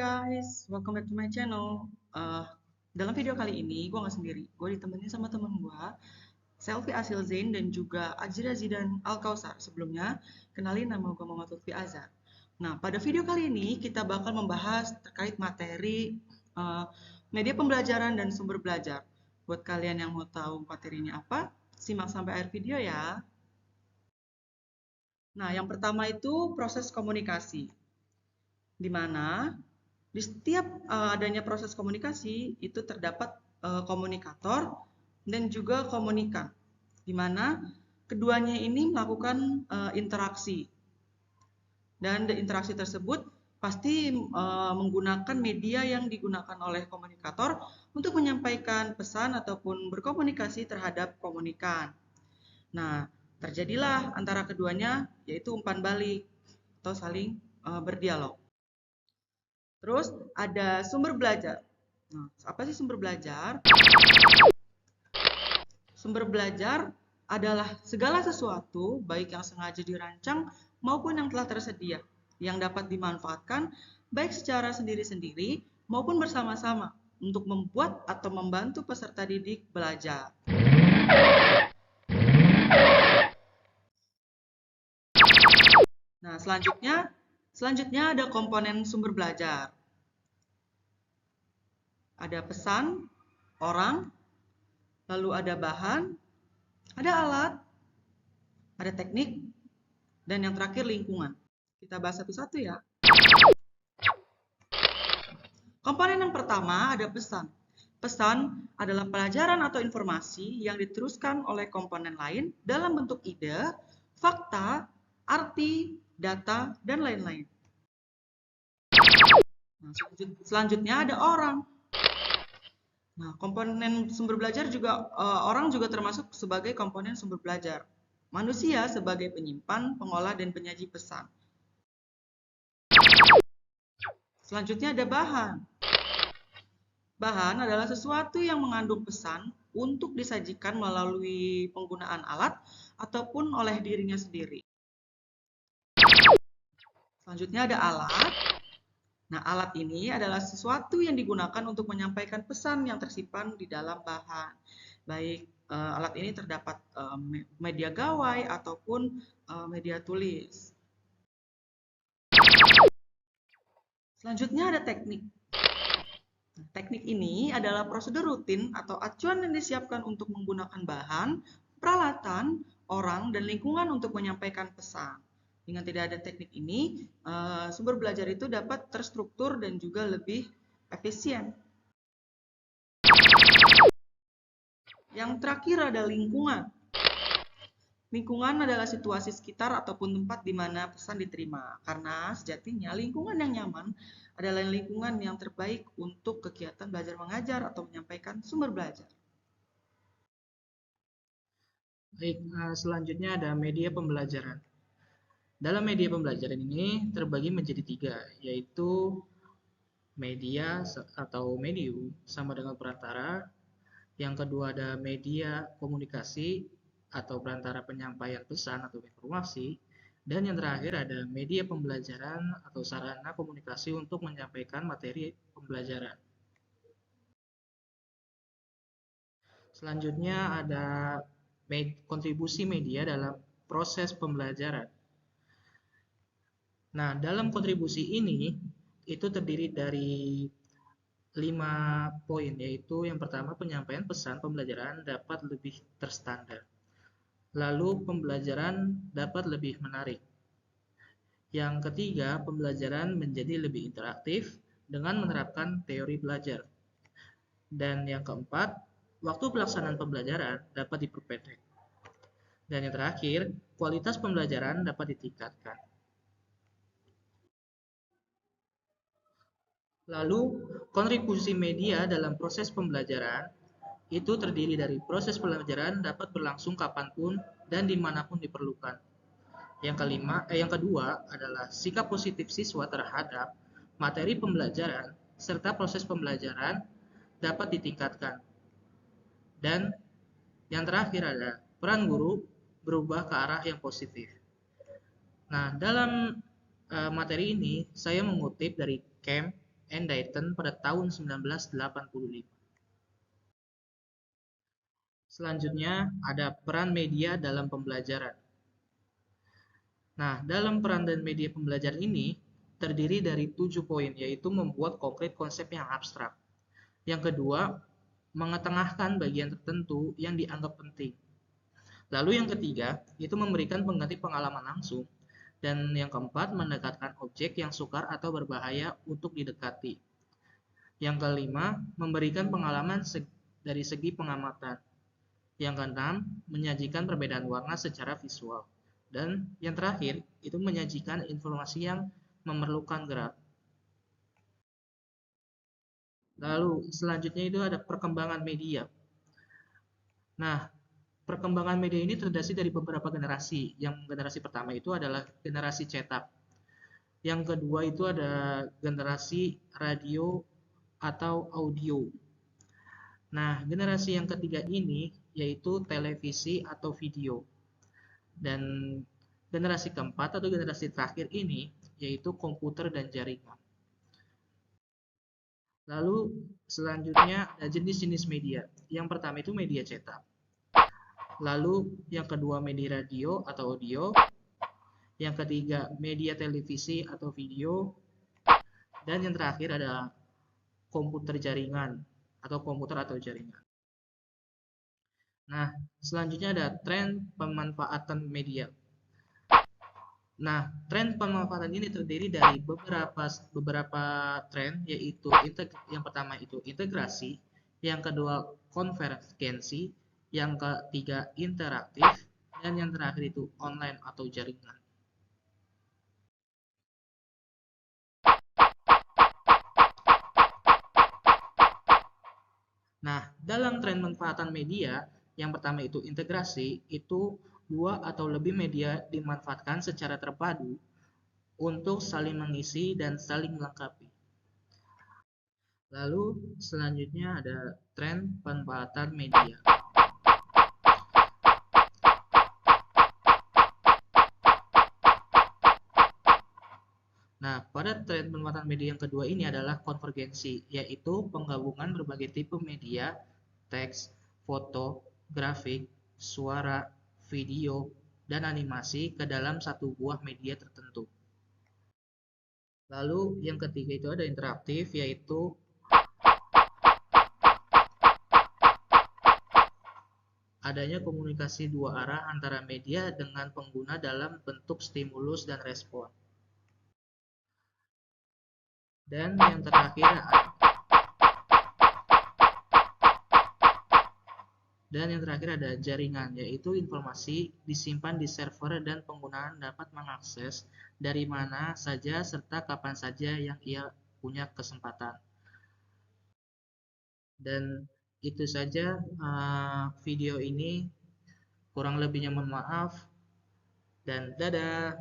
guys, welcome back to my channel. Dalam video kali ini, gue nggak sendiri. Gue ditemenin sama temen gue, Selvi Asil Zain dan juga Ajira Zidan Al-Kausar. Sebelumnya, kenalin nama gue Muhammad Lutfi Azhar. Nah, pada video kali ini kita bakal membahas terkait materi media pembelajaran dan sumber belajar. Buat kalian yang mau tahu materinya apa, simak sampai akhir video ya. Nah, yang pertama itu proses komunikasi. Di mana di setiap adanya proses komunikasi itu terdapat komunikator dan juga komunikan, di mana keduanya ini melakukan interaksi, dan interaksi tersebut pasti menggunakan media yang digunakan oleh komunikator untuk menyampaikan pesan ataupun berkomunikasi terhadap komunikan. Nah, terjadilah antara keduanya yaitu umpan balik atau saling berdialog. Terus ada sumber belajar. Nah, apa sih sumber belajar? Sumber belajar adalah segala sesuatu, baik yang sengaja dirancang maupun yang telah tersedia, yang dapat dimanfaatkan baik secara sendiri-sendiri maupun bersama-sama untuk membuat atau membantu peserta didik belajar. Nah, selanjutnya ada komponen sumber belajar. Ada pesan, orang, lalu ada bahan, ada alat, ada teknik, dan yang terakhir lingkungan. Kita bahas satu-satu ya. Komponen yang pertama ada pesan. Pesan adalah pelajaran atau informasi yang diteruskan oleh komponen lain dalam bentuk ide, fakta, arti, data, dan lain-lain. Nah, selanjutnya ada orang. Nah, komponen sumber belajar juga, orang juga termasuk sebagai komponen sumber belajar. Manusia sebagai penyimpan, pengolah, dan penyaji pesan. Selanjutnya ada bahan. Bahan adalah sesuatu yang mengandung pesan untuk disajikan melalui penggunaan alat ataupun oleh dirinya sendiri. Selanjutnya ada alat. Nah, alat ini adalah sesuatu yang digunakan untuk menyampaikan pesan yang tersimpan di dalam bahan. Baik alat ini terdapat media gawai ataupun media tulis. Selanjutnya ada teknik. Teknik ini adalah prosedur rutin atau acuan yang disiapkan untuk menggunakan bahan, peralatan, orang, dan lingkungan untuk menyampaikan pesan. Dengan tidak ada teknik ini, sumber belajar itu dapat terstruktur dan juga lebih efisien. Yang terakhir ada lingkungan. Lingkungan adalah situasi sekitar ataupun tempat di mana pesan diterima. Karena sejatinya lingkungan yang nyaman adalah lingkungan yang terbaik untuk kegiatan belajar mengajar atau menyampaikan sumber belajar. Baik, selanjutnya ada media pembelajaran. Dalam media pembelajaran ini terbagi menjadi 3, yaitu media atau medium sama dengan perantara. Yang kedua ada media komunikasi atau perantara penyampaian pesan atau informasi. Dan yang terakhir ada media pembelajaran atau sarana komunikasi untuk menyampaikan materi pembelajaran. Selanjutnya ada kontribusi media dalam proses pembelajaran. Nah, dalam kontribusi ini itu terdiri dari 5 poin, yaitu yang pertama penyampaian pesan pembelajaran dapat lebih terstandar. Lalu pembelajaran dapat lebih menarik. Yang ketiga, pembelajaran menjadi lebih interaktif dengan menerapkan teori belajar. Dan yang keempat, waktu pelaksanaan pembelajaran dapat diperpendek. Dan yang terakhir, kualitas pembelajaran dapat ditingkatkan. Lalu, kontribusi media dalam proses pembelajaran itu terdiri dari proses pembelajaran dapat berlangsung kapanpun dan dimanapun diperlukan. Yang kedua adalah sikap positif siswa terhadap materi pembelajaran serta proses pembelajaran dapat ditingkatkan. Dan yang terakhir adalah peran guru berubah ke arah yang positif. Nah, dalam materi ini saya mengutip dari Camp and Dayton pada tahun 1985. Selanjutnya ada peran media dalam pembelajaran. Nah, dalam peran dan media pembelajaran ini terdiri dari 7 poin, yaitu membuat konkret konsep yang abstrak. Yang kedua, mengetengahkan bagian tertentu yang dianggap penting. Lalu yang ketiga, itu memberikan pengganti pengalaman langsung. Dan yang keempat, mendekatkan objek yang sukar atau berbahaya untuk didekati. Yang kelima, memberikan pengalaman dari segi pengamatan. Yang keenam, menyajikan perbedaan warna secara visual. Dan yang terakhir, itu menyajikan informasi yang memerlukan gerak. Lalu selanjutnya itu ada perkembangan media. Nah, perkembangan media ini terdiri dari beberapa generasi. Yang generasi pertama itu adalah generasi cetak. Yang kedua itu ada generasi radio atau audio. Nah, generasi yang ketiga ini yaitu televisi atau video. Dan generasi keempat atau generasi terakhir ini yaitu komputer dan jaringan. Lalu selanjutnya ada jenis-jenis media. Yang pertama itu media cetak. Lalu yang kedua media radio atau audio. Yang ketiga media televisi atau video. Dan yang terakhir ada komputer jaringan atau komputer atau jaringan. Nah, selanjutnya ada tren pemanfaatan media. Nah, tren pemanfaatan ini terdiri dari beberapa tren, yaitu yang pertama itu integrasi, yang kedua konvergensi, yang ketiga interaktif, dan yang terakhir itu online atau jaringan. Nah, dalam tren pemanfaatan media, yang pertama itu integrasi, itu 2 atau lebih media dimanfaatkan secara terpadu untuk saling mengisi dan saling melengkapi. Lalu selanjutnya ada tren pemanfaatan media. Nah, pada tren pemanfaatan media yang kedua ini adalah konvergensi, yaitu penggabungan berbagai tipe media, teks, foto, grafik, suara, video, dan animasi ke dalam satu buah media tertentu. Lalu yang ketiga itu ada interaktif, yaitu adanya komunikasi dua arah antara media dengan pengguna dalam bentuk stimulus dan respon. Dan yang terakhir ada jaringan, yaitu informasi disimpan di server dan penggunaan dapat mengakses dari mana saja serta kapan saja yang ia punya kesempatan. Dan itu saja video ini, kurang lebihnya mohon maaf dan dadah.